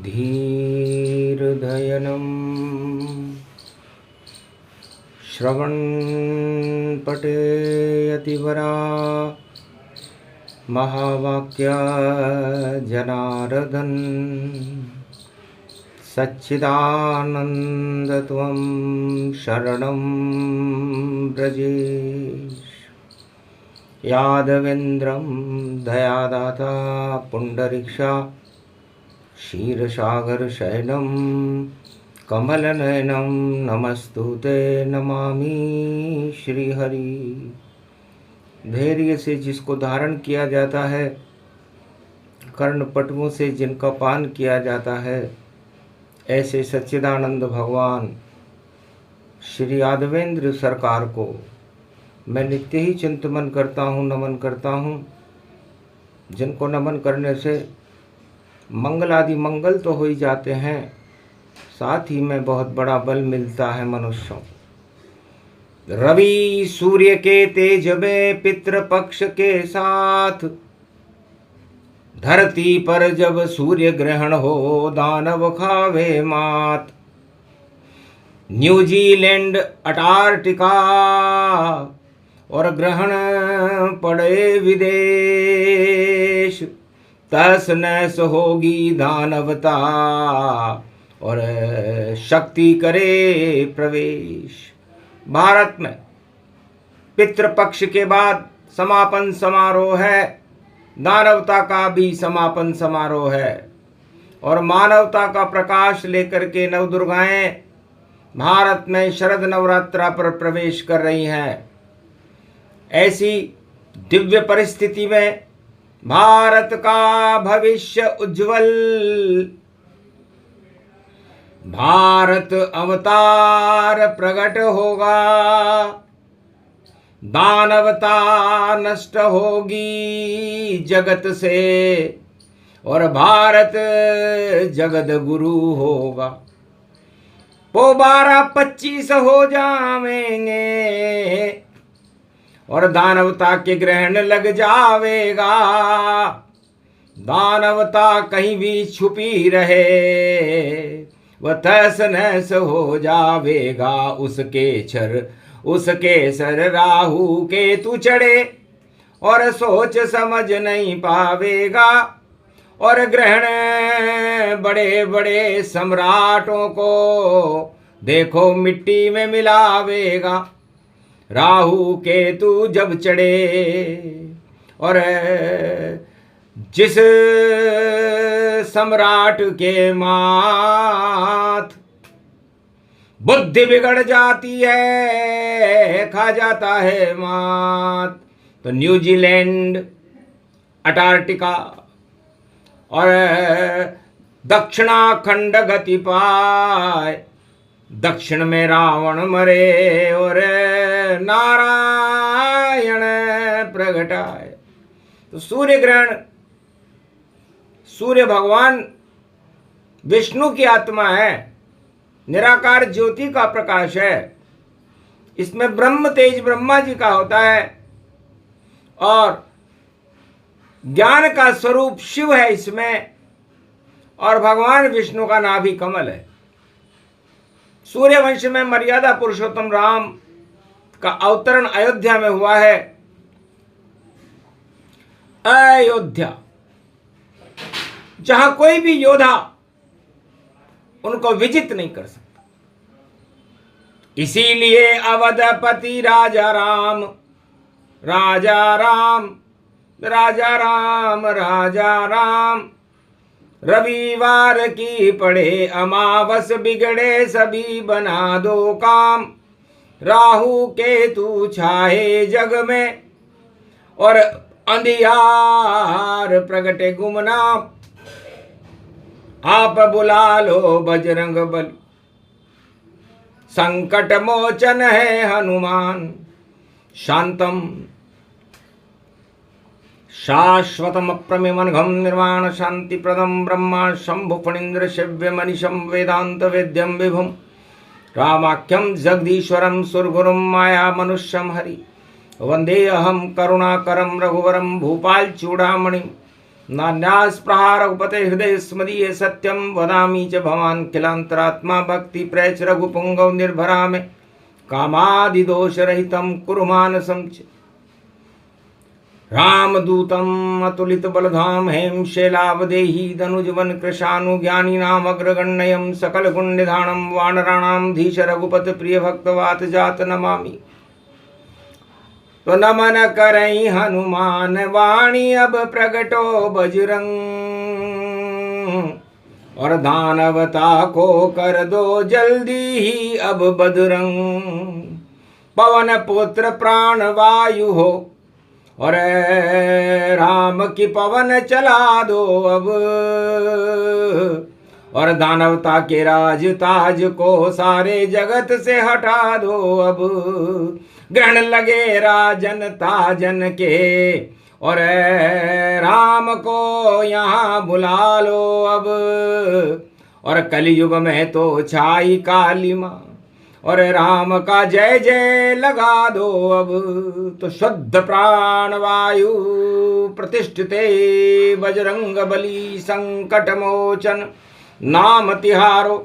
धीर्धयनम् श्रवणपठेयतिवरा महावाक्य जनार्दन सच्चिदानन्दत्वं शरणं व्रजेश। यादवेन्द्रं दयादाता पुण्डरीक्षा क्षीरसागरशयनं कमलनयनं नमस्तुते नमामि श्रीहरि। धैर्य से जिसको धारण किया जाता है, कर्णपटुओं से जिनका पान किया जाता है, ऐसे सच्चिदानंद भगवान श्री यादवेंद्र सरकार को मैं नित्य ही चिंतन करता हूँ, नमन करता हूँ। जिनको नमन करने से मंगल आदि मंगल तो हो ही जाते हैं, साथ ही में बहुत बड़ा बल मिलता है मनुष्यों। रवि सूर्य के तेज में पितृपक्ष के साथ, धरती पर जब सूर्य ग्रहण हो दानव खावे मात। न्यूजीलैंड अंटार्कटिका और ग्रहण पड़े विदेश, तहस नहस होगी दानवता और शक्ति करे प्रवेश। भारत में पितृपक्ष के बाद समापन समारोह है, दानवता का भी समापन समारोह है और मानवता का प्रकाश लेकर के नवदुर्गाएं भारत में शरद नवरात्रा पर प्रवेश कर रही हैं। ऐसी दिव्य परिस्थिति में भारत का भविष्य उज्जवल, भारत अवतार प्रकट होगा, दानवता नष्ट होगी जगत से और भारत जगत गुरु होगा। 12-25 हो जावेंगे और दानवता के ग्रहण लग जावेगा। दानवता कहीं भी छुपी रहे, वह तहस नहस हो जावेगा। उसके सर राहु केतु चढ़े और सोच समझ नहीं पावेगा और ग्रहण बड़े बड़े सम्राटों को देखो मिट्टी में मिलावेगा। राहु केतु जब चढ़े और जिस सम्राट के माथ बुद्धि बिगड़ जाती है, खा जाता है मात। तो न्यूजीलैंड अंटार्कटिका और दक्षिणाखंड गति पाए, दक्षिण में रावण मरे और नारायण प्रगटाए। तो सूर्य ग्रहण, सूर्य भगवान विष्णु की आत्मा है, निराकार ज्योति का प्रकाश है। इसमें ब्रह्म तेज ब्रह्मा जी का होता है और ज्ञान का स्वरूप शिव है इसमें, और भगवान विष्णु का नाभि कमल है। सूर्यवंश में मर्यादा पुरुषोत्तम राम का अवतरण अयोध्या में हुआ है। अयोध्या जहां कोई भी योद्धा उनको विजित नहीं कर सकता, इसीलिए अवधपति राजा राम राजा राम राजा राम राजा राम। रविवार की पड़े अमावस बिगड़े सभी बना दो काम। राहु केतु छाए जग में और अंधियार प्रगटे गुमनाम। आप बुला लो बजरंग बली, संकट मोचन है हनुमान। शांतम शाश्वतम अप्रमेयमनघम निर्वाण शांति प्रदम ब्रह्मा शंभु फणीन्द्र शिव्य मनीषम वेदांत वेद्यम विभुम रामाख्यम जगदीश्वरम सुरगुरुम माया मनुष्यम हरि। वंदे अहम करुणाकरम रघुवरम भूपाल चूड़ामणि नान्यास प्रहार रघुपते हृदय स्मदीय सत्यम वदामि च भवान किलांतरात्मा भक्ति प्रैच रघुपुंगव निर्भरा में कामादि दोष रहितम कुरु मानसं च रामदूतम अतुलित बलधाम हेम शैलावदेही धनुजवन कृशानु ज्ञानी नाम अग्रगण्यम सकल गुण निधानम वानराणाम धीश रघुपत प्रिय भक्तवात जात नमामि। तो नमन करई हनुमान वाणी अब प्रगटो बजरंग और दानवता को कर दो जल्दी ही अब बदरंग। पवन पुत्र प्राण वायु हो और राम की पवन चला दो अब और दानवता के राज ताज को सारे जगत से हटा दो अब। ग्रहण लगे राजन ताजन के और राम को यहाँ बुला लो अब और कलयुग में तो छाई काली माँ और राम का जय जय लगा दो अब। तो शुद्ध प्राण वायु प्रतिष्ठिते बजरंग बली संकट मोचन नाम तिहारो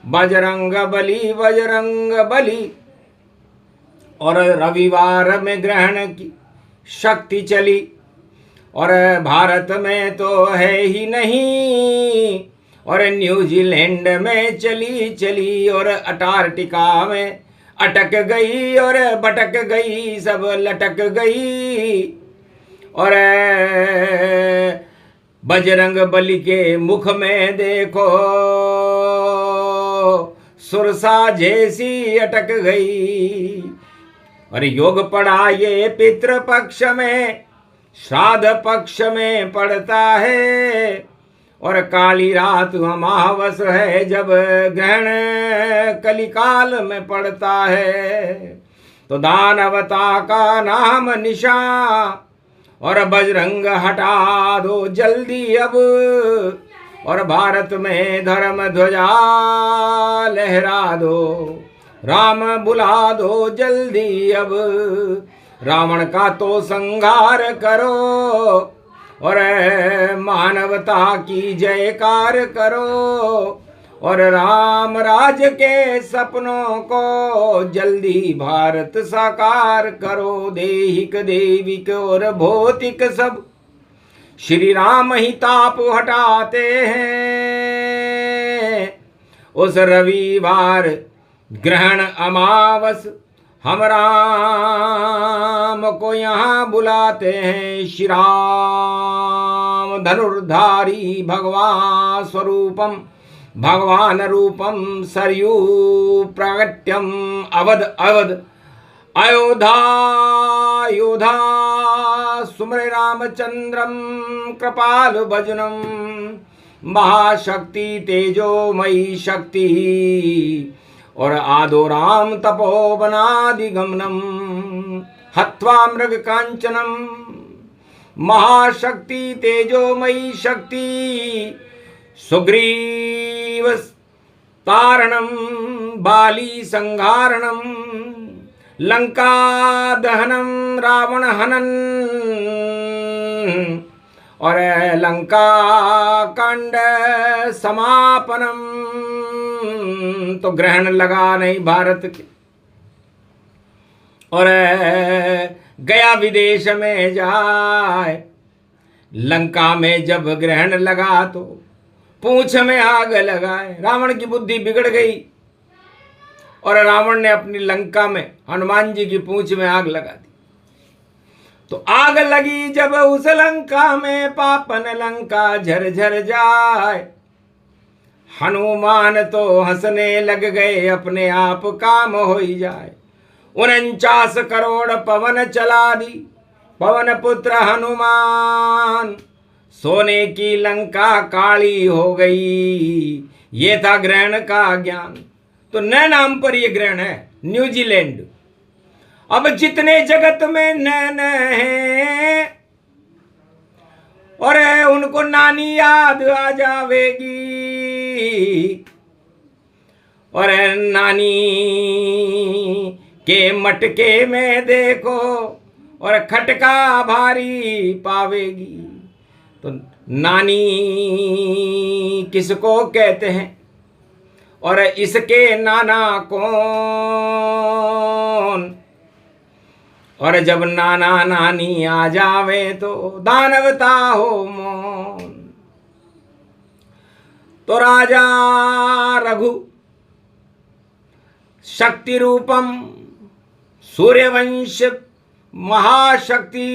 बजरंग बली। और रविवार में ग्रहण की शक्ति चली और भारत में तो है ही नहीं और न्यूजीलैंड में चली और अंटार्कटिका में अटक गई और भटक गई सब लटक गई। और बजरंग बली के मुख में देखो सुरसा जैसी अटक गई। और योग पड़ा ये पितृ पक्ष में श्राद्ध पक्ष में पड़ता है और काली रात अमावस है जब ग्रहण कलिकाल में पड़ता है। तो दानवता का नाम निशान और बजरंग हटा दो जल्दी अब और भारत में धर्म ध्वजा लहरा दो। राम बुला दो जल्दी अब रावण का तो संहार करो और मानवता की जयकार करो और राम राज के सपनों को जल्दी भारत साकार करो। देहिक देविक और भौतिक सब श्री राम ही ताप हटाते हैं। उस रविवार ग्रहण अमावस हम राम को यहाँ बुलाते हैं। श्री राम धनुर्धारी भगवान स्वरूपम भगवान रूपम सरयू प्रागट्यम अवध अयोध्या सुमरे रामचंद्रम कृपाल भजनम महाशक्ति तेजोमयी शक्ति और आदो राम तपोवनादिगमनम हत्वा मृग कांचनम महाशक्ति तेजोमयी शक्ति सुग्रीव तारणम बाली संहारणम लंका दहनम रावण हनन और लंका कांड समापनम। तो ग्रहण लगा नहीं भारत के और गया विदेश में जाए। लंका में जब ग्रहण लगा तो पूंछ में आग लगाए। रावण की बुद्धि बिगड़ गई और रावण ने अपनी लंका में हनुमान जी की पूंछ में आग लगा दी। तो आग लगी जब उस लंका में पापन लंका झरझर जाए। हनुमान तो हंसने लग गए अपने आप काम हो ही जाए। 49 करोड़ पवन चला दी पवन पुत्र हनुमान। सोने की लंका काली हो गई ये था ग्रहण का ज्ञान। तो नए नाम पर ये ग्रहण है न्यूजीलैंड। अब जितने जगत में नैन हैं और उनको नानी याद आ जावेगी और नानी के मटके में देखो और खटका भारी पावेगी। तो नानी किसको कहते हैं और इसके नाना कौन। और जब नाना नानी आ जावे तो दानवता हो मौन। तो राजा रघु शक्ति रूपम सूर्यवंश महाशक्ति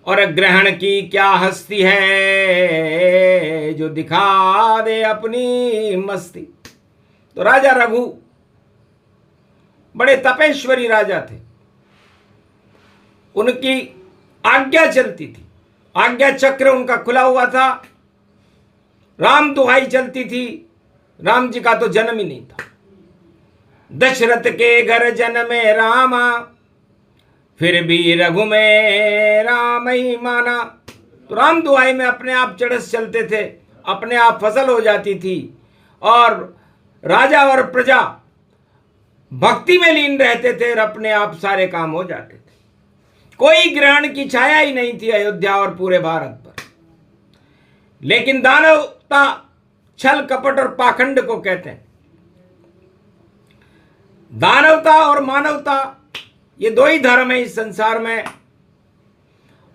और ग्रहण की क्या हस्ती है जो दिखा दे अपनी मस्ती। तो राजा रघु बड़े तपेश्वरी राजा थे। उनकी आज्ञा चलती थी, आज्ञा चक्र उनका खुला हुआ था। राम दुहाई चलती थी। राम जी का तो जन्म ही नहीं था। दशरथ के घर जन्मे रामा फिर भी रघु में राम ही माना। तो राम दुहाई में अपने आप चढ़स चलते थे, अपने आप फसल हो जाती थी और राजा और प्रजा भक्ति में लीन रहते थे और अपने आप सारे काम हो जाते थे। कोई ग्रहण की छाया ही नहीं थी अयोध्या और पूरे भारत पर। लेकिन दानवता छल कपट और पाखंड को कहते हैं। दानवता और मानवता ये दो ही धर्म है इस संसार में,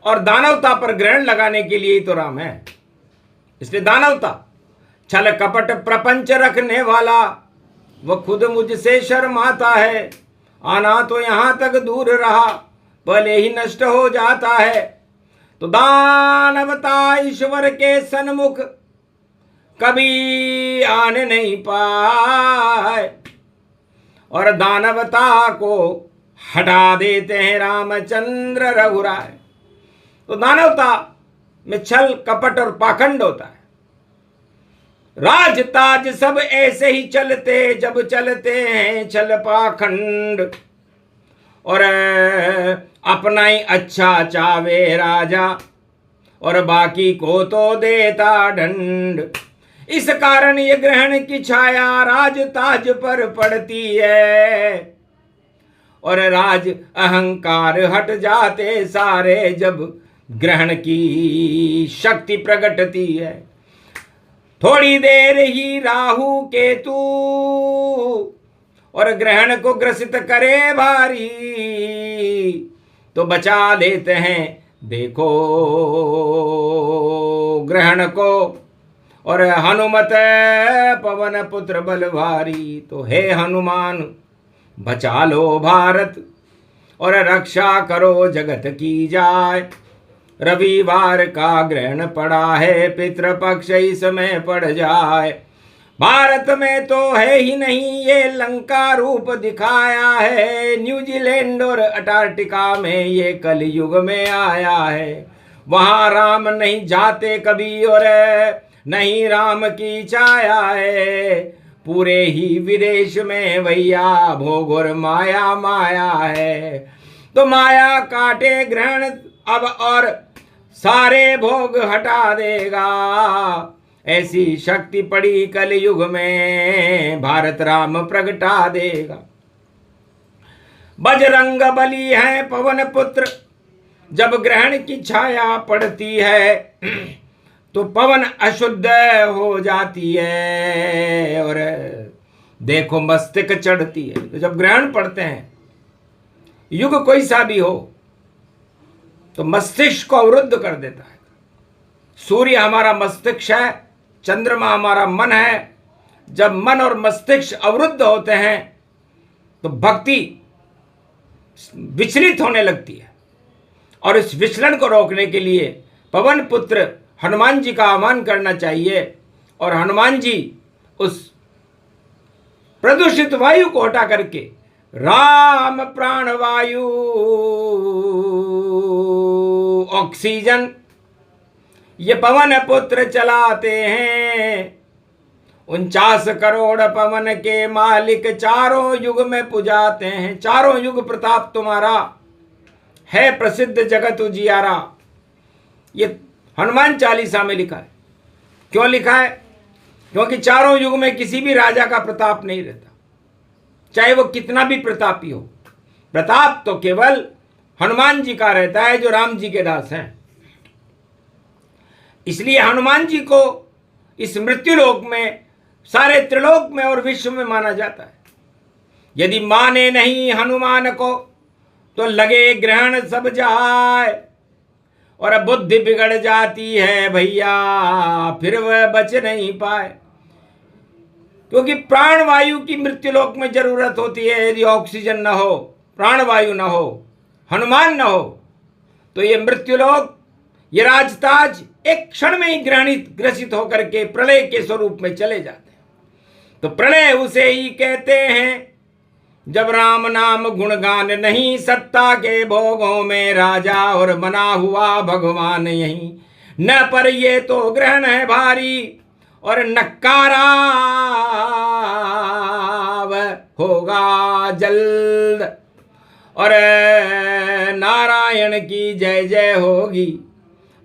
और दानवता पर ग्रहण लगाने के लिए ही तो राम है। इसलिए दानवता छल कपट प्रपंच रखने वाला वह खुद मुझसे शर्माता है। आना तो यहां तक दूर रहा भले ही नष्ट हो जाता है। तो दानवता ईश्वर के सन्मुख कभी आने नहीं पाए और दानवता को हटा देते हैं रामचंद्र रघुराय। तो दानवता में छल कपट और पाखंड होता है। राज ताज सब ऐसे ही चलते जब चलते हैं छल पाखंड और अपना ही अच्छा चावे राजा और बाकी को तो देता दंड। इस कारण ये ग्रहण की छाया राज ताज पर पड़ती है और राज अहंकार हट जाते सारे जब ग्रहण की शक्ति प्रकटती है। थोड़ी देर ही राहु केतु और ग्रहण को ग्रसित करे भारी तो बचा लेते हैं देखो ग्रहण को और हनुमत पवन पुत्र बलवारी। तो हे हनुमान बचा लो भारत और रक्षा करो जगत की जाय। रविवार का ग्रहण पड़ा है पितृपक्ष इसमें पड़ जाए। भारत में तो है ही नहीं ये लंका रूप दिखाया है। न्यूजीलैंड और अंटार्कटिका में ये कलयुग में आया है। वहां राम नहीं जाते कभी और नहीं राम की छाया है। पूरे ही विदेश में भैया भोग और माया माया है। तो माया काटे ग्रहण अब और सारे भोग हटा देगा। ऐसी शक्ति पड़ी कलयुग में भारत राम प्रगटा देगा। बजरंग बली है पवन पुत्र जब ग्रहण की छाया पड़ती है तो पवन अशुद्ध हो जाती है और देखो मस्तिष्क चढ़ती है। तो जब ग्रहण पड़ते हैं युग कोई सा भी हो तो मस्तिष्क को अवरुद्ध कर देता है। सूर्य हमारा मस्तिष्क है, चंद्रमा हमारा मन है। जब मन और मस्तिष्क अवरुद्ध होते हैं तो भक्ति विचलित होने लगती है और इस विचलन को रोकने के लिए पवन पुत्र हनुमान जी का आह्वान करना चाहिए और हनुमान जी उस प्रदूषित वायु को हटा करके राम प्राण वायु ऑक्सीजन ये पवन पुत्र चलाते हैं। 49 करोड़ पवन के मालिक चारों युग में पुजाते हैं। चारों युग प्रताप तुम्हारा है प्रसिद्ध जगत उजियारा। ये हनुमान चालीसा में लिखा है। क्यों लिखा है? क्योंकि चारों युग में किसी भी राजा का प्रताप नहीं रहता, चाहे वो कितना भी प्रतापी हो। प्रताप तो केवल हनुमान जी का रहता है जो राम जी के दास हैं। इसलिए हनुमान जी को इस मृत्युलोक में, सारे त्रिलोक में और विश्व में माना जाता है। यदि माने नहीं हनुमान को तो लगे ग्रहण सब जाए, और बुद्धि बिगड़ जाती है भैया, फिर वह बच नहीं पाए। क्योंकि प्राणवायु की मृत्युलोक में जरूरत होती है। यदि ऑक्सीजन न हो, प्राणवायु न हो, हनुमान न हो, तो ये मृत्युलोक, ये राजताज एक क्षण में ही ग्रसित होकर के प्रलय के स्वरूप में चले जाते हैं। तो प्रलय उसे ही कहते हैं जब राम नाम गुणगान नहीं, सत्ता के भोगों में राजा और बना हुआ भगवान यही। न पर ये तो ग्रहण है भारी, और नकारा होगा जल्द, और नारायण की जय जय होगी,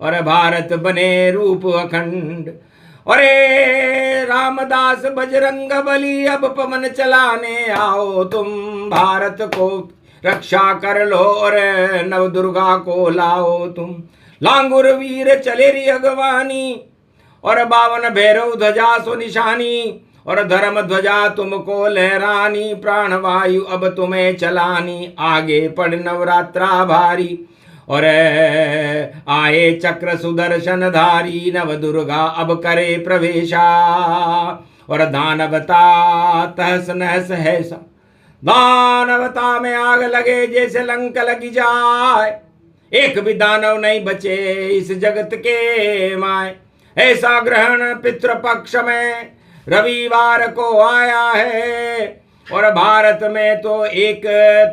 और भारत बने रूप अखंड। अरे रामदास बजरंग बली, अब पवन चलाने आओ तुम, भारत को रक्षा कर लो, और नव दुर्गा को लाओ तुम। लांगुर वीर चले री अगवानी, और 52 भैरव ध्वजा सो निशानी, और धर्म ध्वजा तुमको लहरानी, प्राणवायु अब तुम्हें चलानी, आगे पड़ नवरात्रा भारी, और आए चक्र सुदर्शन धारी, नव दुर्गा अब करे प्रवेशा, और दानवता तहस नहस हैसा, दानवता में आग लगे जैसे लंक लगी जाए, एक भी दानव नहीं बचे इस जगत के माए। ऐसा ग्रहण पितृपक्ष में रविवार को आया है, और भारत में तो एक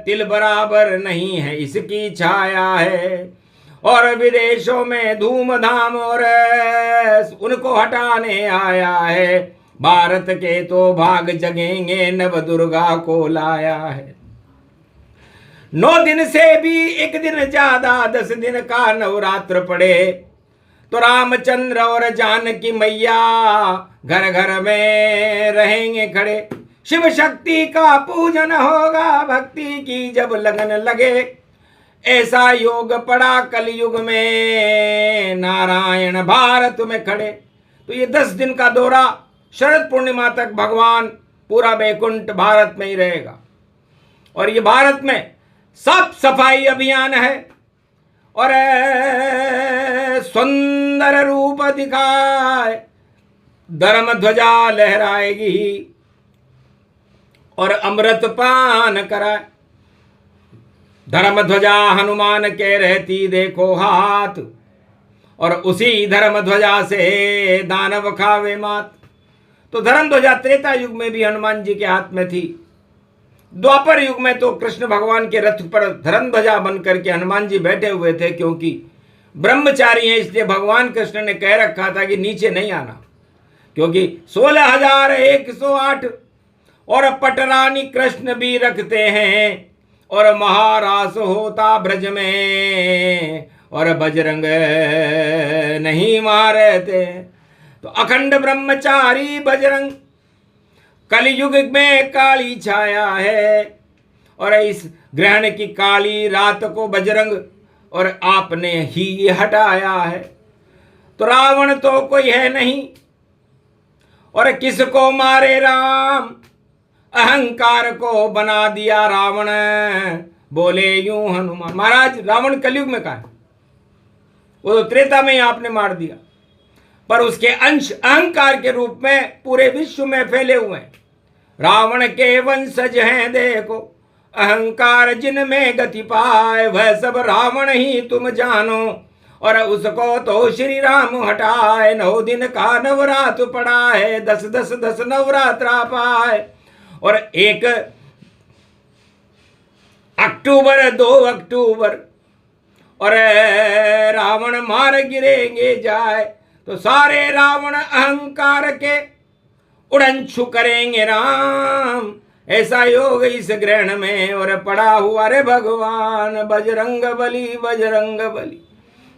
तिल बराबर नहीं है इसकी छाया है, और विदेशों में धूमधाम और उनको हटाने आया है। भारत के तो भाग जगेंगे, नव दुर्गा को लाया है। 9 दिन से भी एक दिन ज्यादा, 10 दिन का नवरात्र पड़े, तो रामचंद्र और जानकी मैया घर घर में रहेंगे खड़े। शिव शक्ति का पूजन होगा, भक्ति की जब लगन लगे, ऐसा योग पड़ा कलयुग में, नारायण भारत में खड़े। तो ये 10 दिन का दौरा, शरद पूर्णिमा तक भगवान पूरा वैकुंठ भारत में ही रहेगा। और ये भारत में साफ सफाई अभियान है, और सुंदर रूप दिखाए, धर्म ध्वजा लहराएगी, और अमृत पान कराए। धर्म ध्वजा हनुमान के रहती देखो हाथ, और उसी धर्म ध्वजा से दानव खावे मात। तो धर्म ध्वजा त्रेता युग में भी हनुमान जी के हाथ में थी। द्वापर युग में तो कृष्ण भगवान के रथ पर धर्म ध्वजा बन करके हनुमान जी बैठे हुए थे, क्योंकि ब्रह्मचारी हैं, इसलिए भगवान कृष्ण ने कह रखा था कि नीचे नहीं आना, क्योंकि 16,108 और पटरानी कृष्ण भी रखते हैं, और महारास होता ब्रज में, और बजरंग नहीं मारते। तो अखंड ब्रह्मचारी बजरंग कलयुग में काली छाया है, और इस ग्रहण की काली रात को बजरंग और आपने ही हटाया है। तो रावण तो कोई है नहीं, और किसको मारे राम, अहंकार को बना दिया रावण, बोले यूं हनुमान। महाराज रावण कलयुग में कहा है, वो तो त्रेता में ही आपने मार दिया, पर उसके अंश अहंकार के रूप में पूरे विश्व में फैले हुए हैं। रावण के वंशज हैं देखो, अहंकार जिनमें गति पाए, वह सब रावण ही तुम जानो, और उसको तो श्री राम हटाए। 9 दिन का नवरात्र पड़ा है, 10 नवरात्रा पाए, और 1 अक्टूबर 2 अक्टूबर, और रावण मार गिरेंगे जाए। तो सारे रावण अहंकार के उड़नछू करेंगे राम, ऐसा योग इस ग्रहण में और पड़ा हुआ रे भगवान। बजरंग बली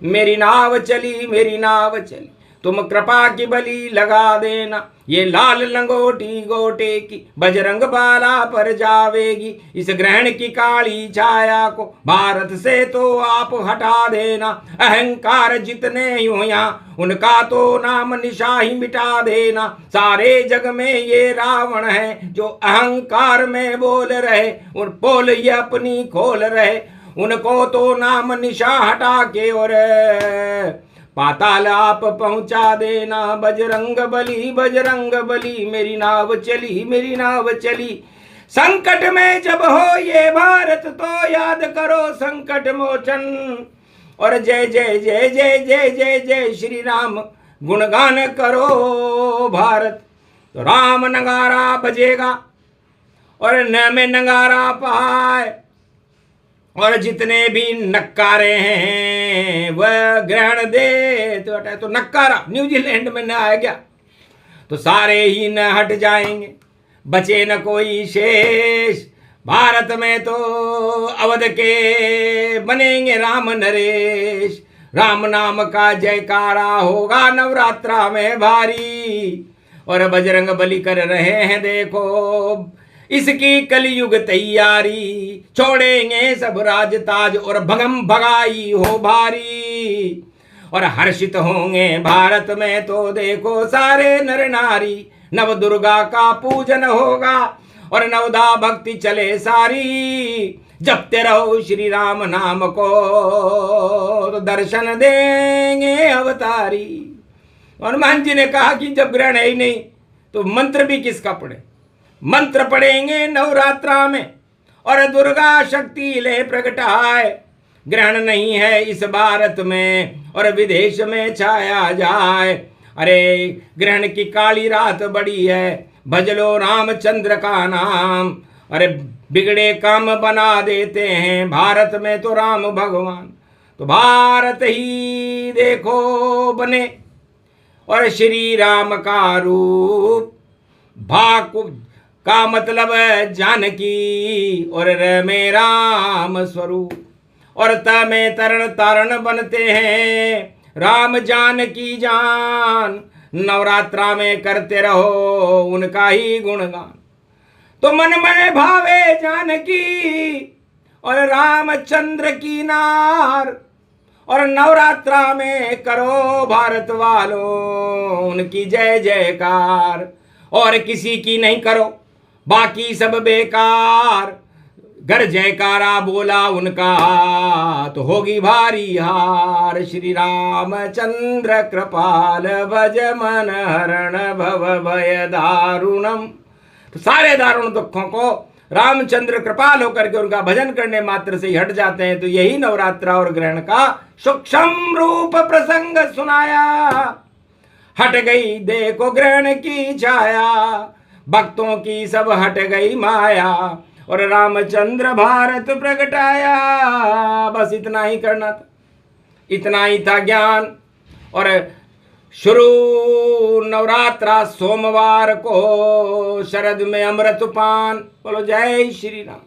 मेरी नाव चली, मेरी नाव चली, तुम कृपा की बलि लगा देना, ये लाल लंगोटी गोटे की बजरंग बाला पर जावेगी। इस ग्रहण की काली छाया को भारत से तो आप हटा देना, अहंकार जितने यूं यहाँ उनका तो नाम निशा ही मिटा देना। सारे जग में ये रावण है जो अहंकार में बोल रहे, उन पोल ये अपनी खोल रहे, उनको तो नाम निशा हटा के और पाताल आप पहुंचा देना। बजरंग बली मेरी नाव चली, मेरी नाव चली। संकट में जब हो ये भारत तो याद करो संकट मोचन, और जय जय जय जय जय जय जय श्री राम गुणगान करो भारत। तो राम नगारा बजेगा और न में नगारा पाए, और जितने भी नक्कारे हैं वह ग्रहण दे। तो नक्कारा न्यूजीलैंड में न आ गया तो सारे ही न हट जाएंगे, बचे न कोई शेष। भारत में तो अवध के बनेंगे राम नरेश, राम नाम का जयकारा होगा नवरात्रा में भारी। और बजरंग बली कर रहे हैं देखो इसकी कलयुग तैयारी, छोड़ेंगे सब राज ताज और भगम भगाई हो भारी। और हर्षित होंगे भारत में तो देखो सारे नर नारी, नव दुर्गा का पूजन होगा और नवदा भक्ति चले सारी। जपते रहो श्री राम नाम को तो दर्शन देंगे अवतारी। और हनुमान जी ने कहा कि जब ग्रहण है ही नहीं तो मंत्र भी किसका पढ़े, मंत्र पढ़ेंगे नवरात्रा में और दुर्गा शक्ति ले प्रगटाए। ग्रहण नहीं है इस भारत में और विदेश में छाया जाए। अरे ग्रहण की काली रात बड़ी है, भज लो रामचंद्र का नाम। अरे बिगड़े काम बना देते हैं भारत में तो राम भगवान। तो भारत ही देखो बने और श्री राम का रूप, भाकु का मतलब जानकी और र में राम स्वरूप। और त में तरण तारण बनते हैं राम जानकी जान। नवरात्रा में करते रहो उनका ही गुणगान, तो मन में भावे जानकी और रामचंद्र की नार। और नवरात्रा में करो भारत वालों उनकी जय जयकार, और किसी की नहीं करो बाकी सब बेकार। घर जयकारा बोला उनका तो होगी भारी हार। श्री रामचंद्र कृपाल भज मन हरण भव भय दारुणम। तो सारे दारुण दुखों को रामचंद्र कृपाल होकर के उनका भजन करने मात्र से ही हट जाते हैं। तो यही नवरात्रा और ग्रहण का सूक्ष्म रूप प्रसंग सुनाया। हट गई देखो ग्रहण की छाया, भक्तों की सब हट गई माया, और रामचंद्र भारत प्रगटाया। बस इतना ही करना था, इतना ही था ज्ञान। और शुरू नवरात्रा सोमवार को, शरद में अमृत पान। बोलो जय श्री राम।